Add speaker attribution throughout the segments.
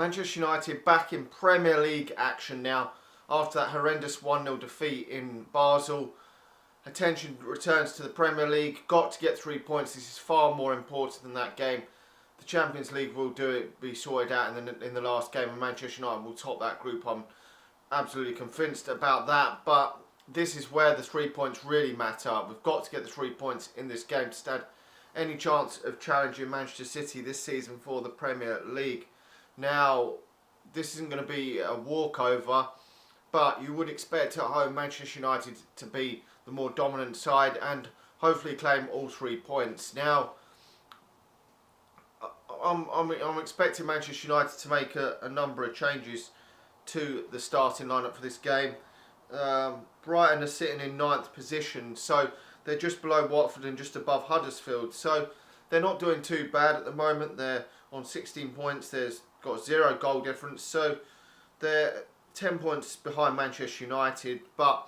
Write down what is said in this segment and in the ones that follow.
Speaker 1: Manchester United back in Premier League action now after that horrendous 1-0 defeat in Basel. Attention returns to the Premier League. Got to get 3 points. This is far more important than that game. The Champions League will be sorted out in the last game, and Manchester United will top that group. I'm absolutely convinced about that. But this is where the 3 points really matter. We've got to get the 3 points in this game to stand any chance of challenging Manchester City this season for the Premier League. Now, this isn't going to be a walkover, but you would expect at home Manchester United to be the more dominant side and hopefully claim all 3 points. Now, I'm expecting Manchester United to make a number of changes to the starting lineup for this game. Brighton are sitting in 9th position, so they're just below Watford and just above Huddersfield. So they're not doing too bad at the moment. They're on 16 points. There's got 0 goal difference. So they're 10 points behind Manchester United. But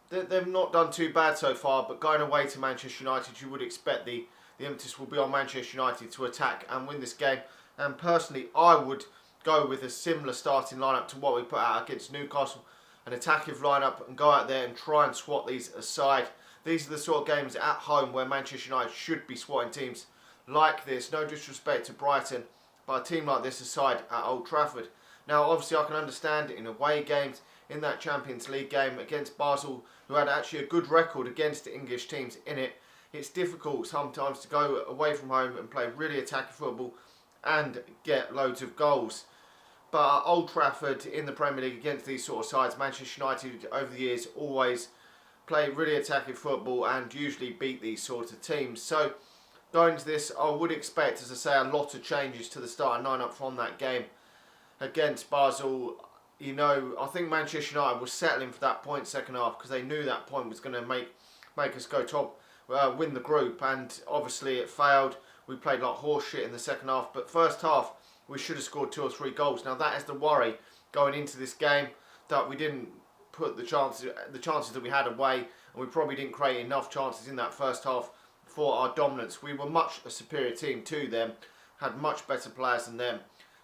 Speaker 1: they've not done too bad so far. But going away to Manchester United, you would expect the impetus will be on Manchester United to attack and win this game. And personally, I would go with a similar starting lineup to what we put out against Newcastle. An attacking lineup and go out there and try and swat these aside. These are the sort of games at home where Manchester United should be swatting teams like this. No disrespect to Brighton, but a team like this aside at Old Trafford. Now, obviously, I can understand it in away games, in that Champions League game against Basel, who had actually a good record against the English teams in it. It's difficult sometimes to go away from home and play really attacking football and get loads of goals. But at Old Trafford in the Premier League against these sort of sides, Manchester United over the years always play really attacking football and usually beat these sort of teams. So going into this, I would expect, as I say, a lot of changes to the starting lineup from that game against Basel. You know, I think Manchester United was settling for that point second half because they knew that point was going to make us go top, win the group, and obviously it failed. We played like horse shit in the second half, but first half we should have scored 2 or 3 goals. Now that is the worry going into this game, that we didn't put the chances that we had away, and we probably didn't create enough chances in that first half for our dominance. We were much a superior team to them, had much better players than them,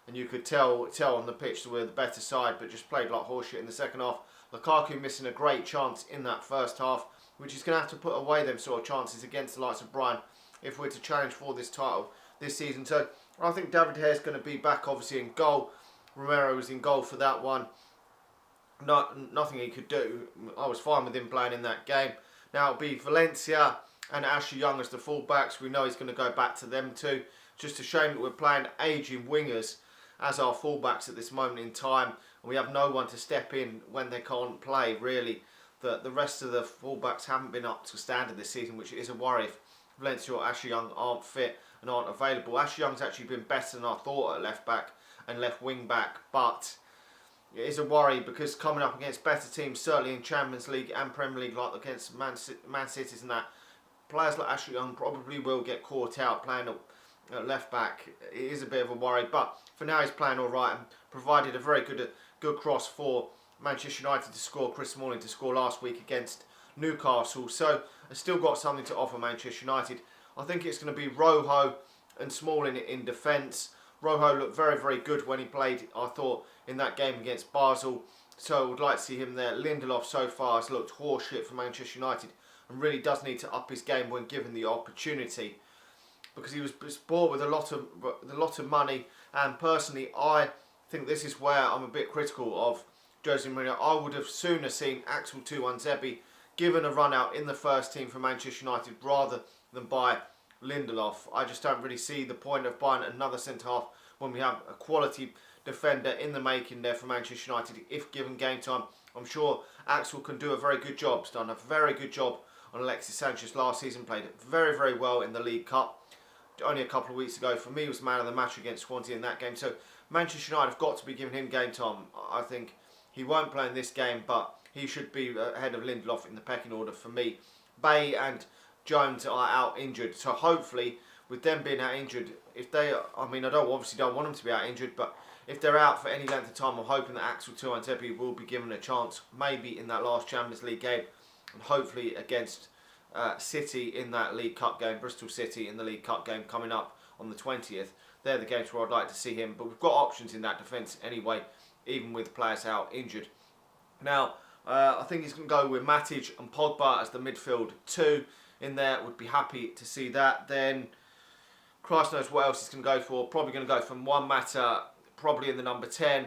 Speaker 1: and you could tell on the pitch that we were the better side, but just played like horseshit in the second half. Lukaku missing a great chance in that first half, which is going to have to put away them sort of chances against the likes of Brighton if we're to challenge for this title this season. So I think David Hare's is going to be back obviously in goal. Romero was in goal for that one. Nothing he could do. I was fine with him playing in that game. Now it'll be Valencia and Ashley Young as the fullbacks. We know he's going to go back to them too. Just a shame that we're playing ageing wingers as our fullbacks at this moment in time, and we have no one to step in when they can't play. Really, the rest of the fullbacks haven't been up to standard this season, which is a worry if Valencia or Ashley Young aren't fit and aren't available. Ashley Young's actually been better than I thought at left back and left wing back, but it is a worry because coming up against better teams, certainly in Champions League and Premier League, like against Man City's and that, players like Ashley Young probably will get caught out playing at left back. It is a bit of a worry, but for now he's playing all right and provided a very good cross for Manchester United to score. Chris Smalling to score last week against Newcastle. So I've still got something to offer Manchester United. I think it's going to be Rojo and Smalling in defence. Rojo looked very, very good when he played, I thought, in that game against Basel. So I would like to see him there. Lindelof so far has looked horseshit for Manchester United and really does need to up his game when given the opportunity, because he was bought with a lot of money. And personally, I think this is where I'm a bit critical of Jose Mourinho. I would have sooner seen Axel Tuanzebe given a run out in the first team for Manchester United rather than buy Lindelof. I just don't really see the point of buying another centre-half when we have a quality defender in the making there for Manchester United if given game time. I'm sure Axel can do a very good job. He's done a very good job on Alexis Sanchez last season, played very, very well in the League Cup. Only a couple of weeks ago, for me, was man of the match against Swansea in that game. So Manchester United have got to be giving him game time. I think he won't play in this game, but he should be ahead of Lindelof in the pecking order for me. Bay and Jones are out injured, so hopefully with them being out injured, if they, I mean, I obviously don't want them to be out injured, but if they're out for any length of time, I'm hoping that Axel Tuanzebe will be given a chance, maybe in that last Champions League game, and hopefully against City in that League Cup game, Bristol City in the League Cup game coming up on the 20th. they're the games where I'd like to see him. But we've got options in that defence anyway, even with players out injured. Now, I think he's going to go with Matic and Pogba as the midfield 2 in there. Would be happy to see that. Then, Christ knows what else he's going to go for. Probably going to go for Juan Mata, probably in the number 10.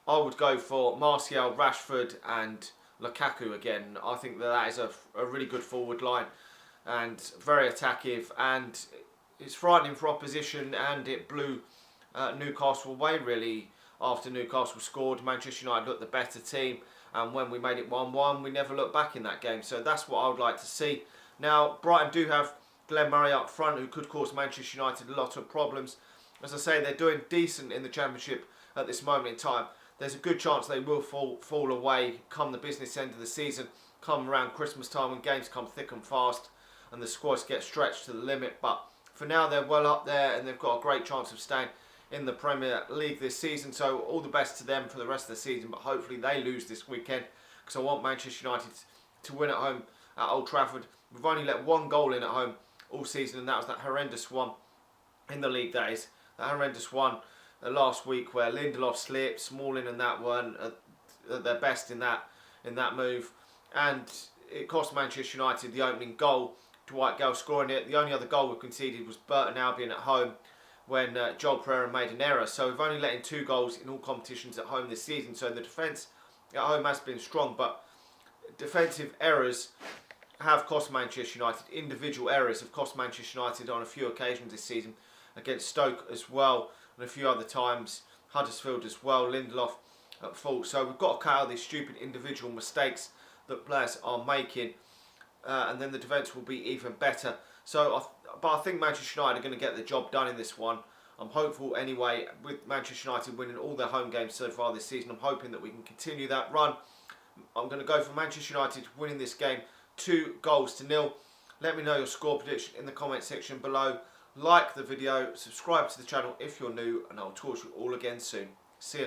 Speaker 1: I would go for Martial, Rashford and Lukaku again. I think that is a really good forward line and very attacking, and it's frightening for opposition, and it blew Newcastle away really. After Newcastle scored, Manchester United looked the better team, and when we made it 1-1, we never looked back in that game. So that's what I would like to see. Now, Brighton do have Glenn Murray up front, who could cause Manchester United a lot of problems. As I say, they're doing decent in the Championship at this moment in time. There's a good chance they will fall away come the business end of the season, come around Christmas time when games come thick and fast and the squads get stretched to the limit. But for now, they're well up there and they've got a great chance of staying in the Premier League this season. So all the best to them for the rest of the season, but hopefully they lose this weekend, because I want Manchester United to win at home at Old Trafford. We've only let 1 goal in at home all season, and that was that horrendous one in the league, that is. That horrendous one last week where Lindelof slipped, Smalling and that weren't at their best in that move, and it cost Manchester United the opening goal. Dwight Gale scoring it. The only other goal we conceded was Burton Albion at home when Joel Pereira made an error. So we've only let in 2 goals in all competitions at home this season. So the defence at home has been strong, but defensive errors have cost Manchester United. Individual errors have cost Manchester United on a few occasions this season, against Stoke as well, and a few other times, Huddersfield as well, Lindelof at fault. So we've got to cut out these stupid individual mistakes that players are making, and then the defence will be even better. So, but I think Manchester United are going to get the job done in this one. I'm hopeful anyway, with Manchester United winning all their home games so far this season. I'm hoping that we can continue that run. I'm going to go for Manchester United winning this game 2-0. Let me know your score prediction in the comment section below. Like the video, subscribe to the channel if you're new, and I'll talk to you all again soon. See ya.